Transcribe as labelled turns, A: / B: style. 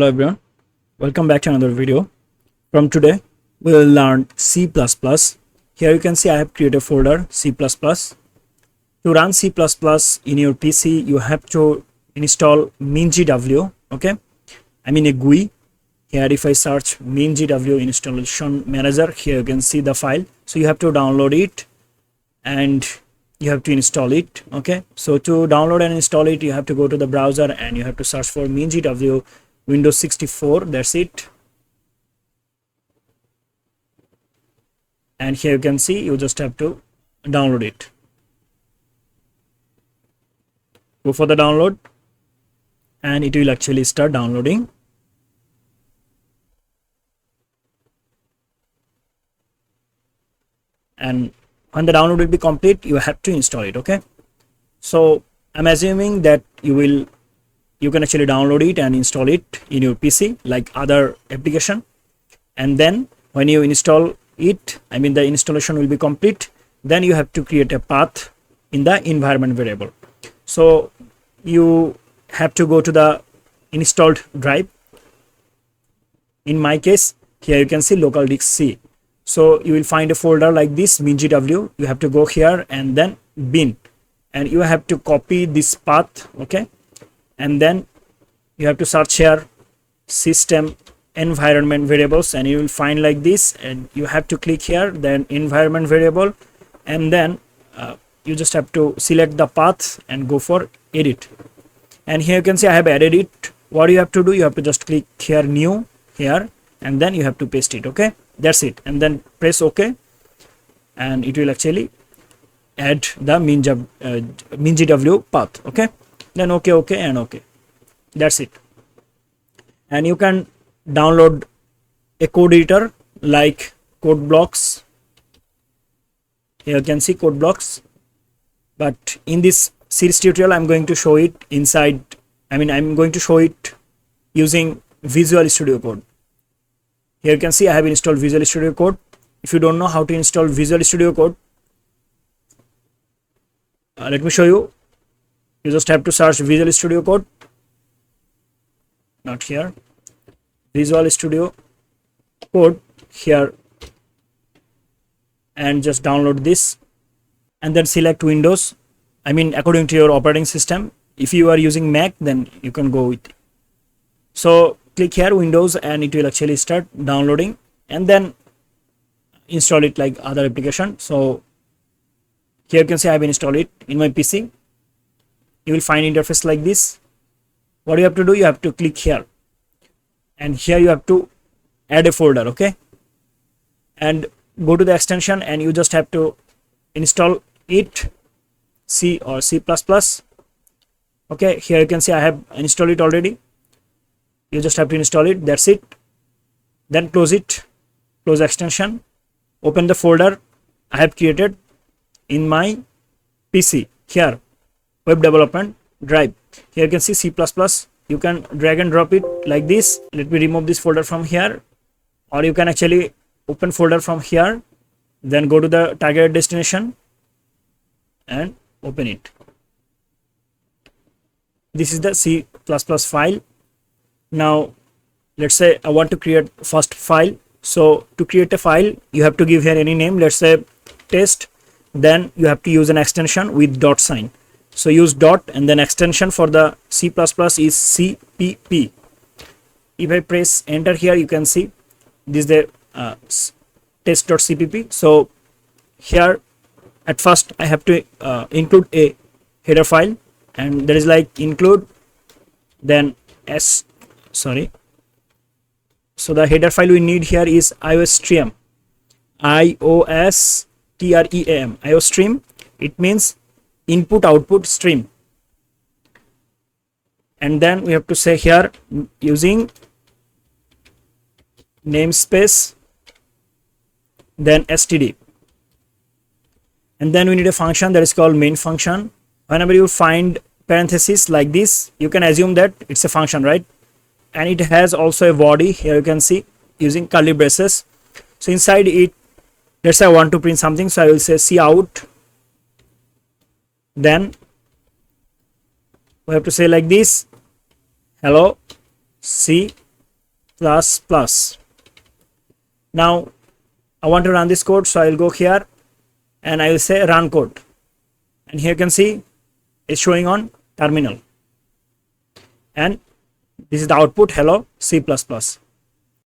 A: Hello everyone, welcome back to another video. From today we will learn C++. Here you can see I have created a folder C++. To run C++ in your PC you have to install MinGW, okay? I mean a GUI. Here if I search MinGW installation manager, here you can see the file. So you have to download it and you have to install it, okay? So to download and install it you have to go to the browser and you have to search for MinGW-w64, that's it. And here you can see you just have to download it. Go for the download and it will actually start downloading. And when the download will be complete you have to install it, okay? So I'm assuming that you can actually download it and install it in your PC like other application, and then when you install it, I mean the installation will be complete, then you have to create a path in the environment variable. So you have to go to the installed drive. In my case here you can see local disk C. So you will find a folder like this MinGW. You have to go here and then bin, and you have to copy this path, okay? And then you have to search here system environment variables and you will find like this, and you have to click here then environment variable, and then you just have to select the path and go for edit. And here you can see I have added it. What you have to do, you have to just click here new here and then you have to paste it, okay? That's it, and then press OK and it will actually add the MinGW path, okay? Then OK and OK. That's it. And you can download a code editor like code blocks. Here you can see code blocks, but in this series tutorial I'm going to show it inside, I'm going to show it using Visual Studio Code. Here you can see I have installed Visual Studio Code. If you don't know how to install Visual Studio Code, let me show you. You just have to search Visual Studio Code, not here, Visual Studio Code here, and just download this and then select Windows. According to your operating system. If you are using Mac, then you can go with it. So click here Windows and it will actually start downloading, and then install it like other application. So here you can see I have installed it in my PC. You will find interface like this. What you have to do, you have to click here and here you have to add a folder, okay? And go to the extension and you just have to install it, C or C++. Okay, here you can see I have installed it already. You just have to install it, that's it. Then close it, close extension, open the folder I have created in my PC here, web development drive. Here you can see C++. You can drag and drop it like this. Let me remove this folder from here, or you can actually open folder from here, then go to the target destination and open it. This is the C++ file. Now let's say I want to create first file. So to create a file you have to give here any name, let's say test, then you have to use an extension with dot sign. So use dot and then extension for the C++ is CPP. If I press enter here you can see this is the test.cpp. So here at first I have to include a header file, and there is like include then so the header file we need here is iostream, iostream. It means input output stream, and then we have to say here using namespace then std, and then we need a function that is called main function. Whenever you find parentheses like this, you can assume that it's a function, right? And it has also a body. Here you can see using curly braces. So inside it, let's say I want to print something, so I will say cout, then we have to say like this, hello C Now I want to run this code, so I will go here and I will say run code, and here you can see it's showing on terminal, and this is the output, hello C++.